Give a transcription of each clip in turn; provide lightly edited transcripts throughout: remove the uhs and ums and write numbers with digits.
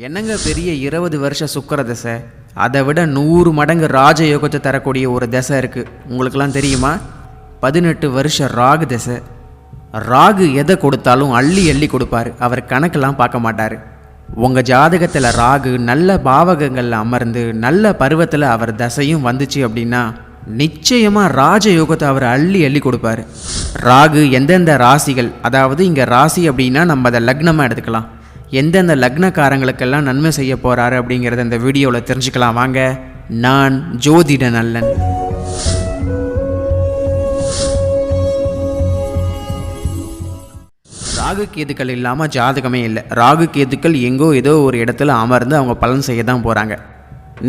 என்னங்க பெரிய 20 வருஷ சுக்கிர தசை, அதை விட 100 மடங்கு ராஜயோகத்தை தரக்கூடிய ஒரு தசை இருக்குது. உங்களுக்கெல்லாம் தெரியுமா? 18 வருஷ ராகு தசை. ராகு எதை கொடுத்தாலும் அள்ளி அள்ளி கொடுப்பார். அவர் கணக்கெல்லாம் பார்க்க மாட்டார். உங்கள் ஜாதகத்தில் ராகு நல்ல பாவகங்களில் அமர்ந்து நல்ல பருவத்தில் அவர் தசையும் வந்துச்சு அப்படின்னா நிச்சயமாக ராஜயோகத்தை அவர் அள்ளி அள்ளி கொடுப்பார். ராகு எந்தெந்த ராசிகள், அதாவது இங்கே ராசி அப்படின்னா நம்ம அதை லக்னமாக எடுத்துக்கலாம், எந்தெந்த லக்னக்காரங்களுக்கெல்லாம் நன்மை செய்ய போகிறாரு அப்படிங்கிறத இந்த வீடியோவில் தெரிஞ்சுக்கலாம். வாங்க, நான் ஜோதிட நல்லன். ராகு கேதுக்கள் இல்லாமல் ஜாதகமே இல்லை. ராகு கேதுக்கள் எங்கோ ஏதோ ஒரு இடத்துல அமர்ந்து அவங்க பலன் செய்ய தான் போகிறாங்க.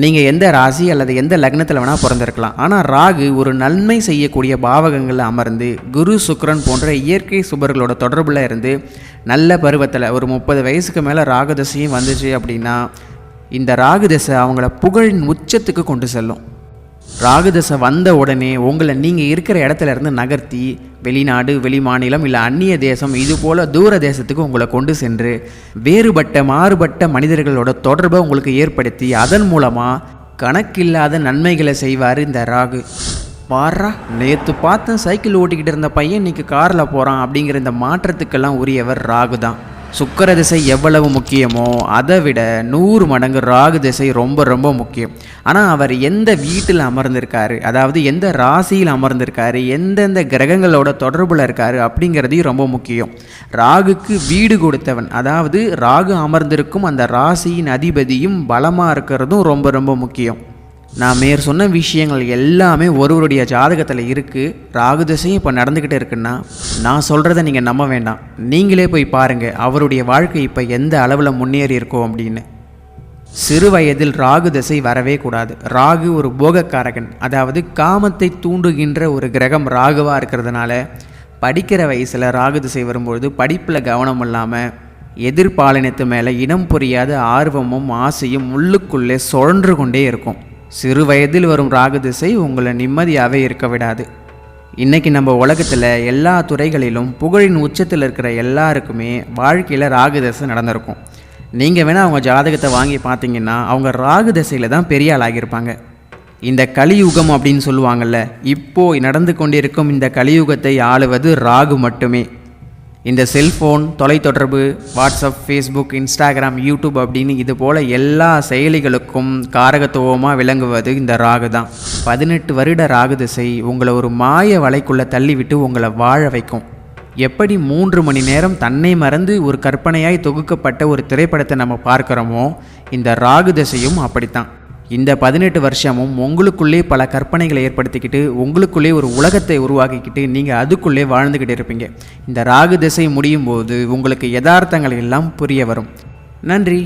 நீங்கள் எந்த ராசி அல்லது எந்த லக்னத்தில் வேணால் பிறந்திருக்கலாம். ஆனால் ராகு ஒரு நன்மை செய்யக்கூடிய பாவகங்களில் அமர்ந்து குரு சுக்கிரன் போன்ற இயற்கை சுபர்களோட தொடர்பில் இருந்து நல்ல பருவத்தில் ஒரு 30 வயசுக்கு மேலே ராகுதசையும் வந்துச்சு அப்படின்னா இந்த ராகுதசை அவங்கள புகழின் உச்சத்துக்கு கொண்டு செல்லும். ராகுதசை வந்த உடனே உங்களை நீங்கள் இருக்கிற இடத்துல இருந்து நகர்த்தி வெளிநாடு, வெளி மாநிலம், இல்லை அந்நிய தேசம், இது போல் தூர தேசத்துக்கு உங்களை கொண்டு சென்று வேறுபட்ட மாறுபட்ட மனிதர்களோட தொடர்பை உங்களுக்கு ஏற்படுத்தி அதன் மூலமாக கணக்கில்லாத நன்மைகளை செய்வார் இந்த ராகு. பாரா, நேற்று பார்த்து சைக்கிள் ஓட்டிக்கிட்டு இருந்த பையன் இன்றைக்கி காரில் போகிறான் அப்படிங்கிற இந்த மாற்றத்துக்கெல்லாம் உரியவர் ராகு தான். சுக்கிர திசை எவ்வளவு முக்கியமோ அதை விட 100 மடங்கு ராகு திசை ரொம்ப ரொம்ப முக்கியம். ஆனால் அவர் எந்த வீட்டில் அமர்ந்திருக்காரு, அதாவது எந்த ராசியில் அமர்ந்திருக்காரு, எந்தெந்த கிரகங்களோட தொடர்பில் இருக்காரு அப்படிங்கிறதையும் ரொம்ப முக்கியம். ராகுக்கு வீடு கொடுத்தவன், அதாவது ராகு அமர்ந்திருக்கும் அந்த ராசியின் அதிபதியும் பலமாக இருக்கிறதும் ரொம்ப ரொம்ப முக்கியம். நான் மேற் சொன்ன விஷயங்கள் எல்லாமே ஒருவருடைய ஜாதகத்தில் இருக்குது. ராகு திசையும் இப்போ நடந்துக்கிட்டே இருக்குன்னா நான் சொல்கிறத நீங்கள் நம்ப வேண்டாம், நீங்களே போய் பாருங்கள் அவருடைய வாழ்க்கை இப்போ எந்த அளவில் முன்னேறி இருக்கோம் அப்படின்னு. சிறு வயதில் ராகு திசை வரவே கூடாது. ராகு ஒரு போகக்காரகன், அதாவது காமத்தை தூண்டுகின்ற ஒரு கிரகம் ராகுவாக இருக்கிறதுனால படிக்கிற வயசில் ராகு திசை வரும்பொழுது படிப்பில் கவனம் இல்லாமல் எதிர்பாலினத்து மேலே இனம் புரியாத ஆர்வமும் ஆசையும் உள்ளுக்குள்ளே சுழன்று கொண்டே இருக்கும். சிறு வயதில் வரும் ராகு திசை உங்களை நிம்மதியாகவே இருக்க விடாது. இன்றைக்கி நம்ம உலகத்தில் எல்லா துறைகளிலும் புகழின் உச்சத்தில் இருக்கிற எல்லாருக்குமே வாழ்க்கையில் ராகு திசை நடந்திருக்கும். நீங்கள் வேணால் அவங்க ஜாதகத்தை வாங்கி பார்த்தீங்கன்னா அவங்க ராகு திசையில் தான் பெரிய ஆளாகியிருப்பாங்க. இந்த கலியுகம் அப்படின்னு சொல்லுவாங்கள்ல, இப்போது நடந்து கொண்டிருக்கும் இந்த கலியுகத்தை ஆளுவது ராகு மட்டுமே. இந்த செல்ஃபோன், தொலைத்தொடர்பு, வாட்ஸ்அப், ஃபேஸ்புக், இன்ஸ்டாகிராம், யூடியூப் அப்படின்னு இது போல் எல்லா செயலிகளுக்கும் காரகத்துவமாக விளங்குவது இந்த ராகு தான். 18 வருட ராகு திசை உங்களை ஒரு மாய வலைக்குள்ளே தள்ளிவிட்டு உங்களை வாழ வைக்கும். எப்படி 3 மணி நேரம் தன்னை மறந்து ஒரு கற்பனையாய் தொகுக்கப்பட்ட ஒரு திரைப்படத்தை நம்ம பார்க்குறோமோ, இந்த ராகு திசையும் அப்படித்தான். இந்த 18 வருஷமும் உங்களுக்குள்ளே பல கற்பனைகளை ஏற்படுத்திக்கிட்டு உங்களுக்குள்ளே ஒரு உலகத்தை உருவாக்கிக்கிட்டு நீங்கள் அதுக்குள்ளே வாழ்ந்துக்கிட்டு இருப்பீங்க. இந்த ராகு திசை முடியும் போது உங்களுக்கு யதார்த்தங்கள் எல்லாம் புரிய வரும். நன்றி.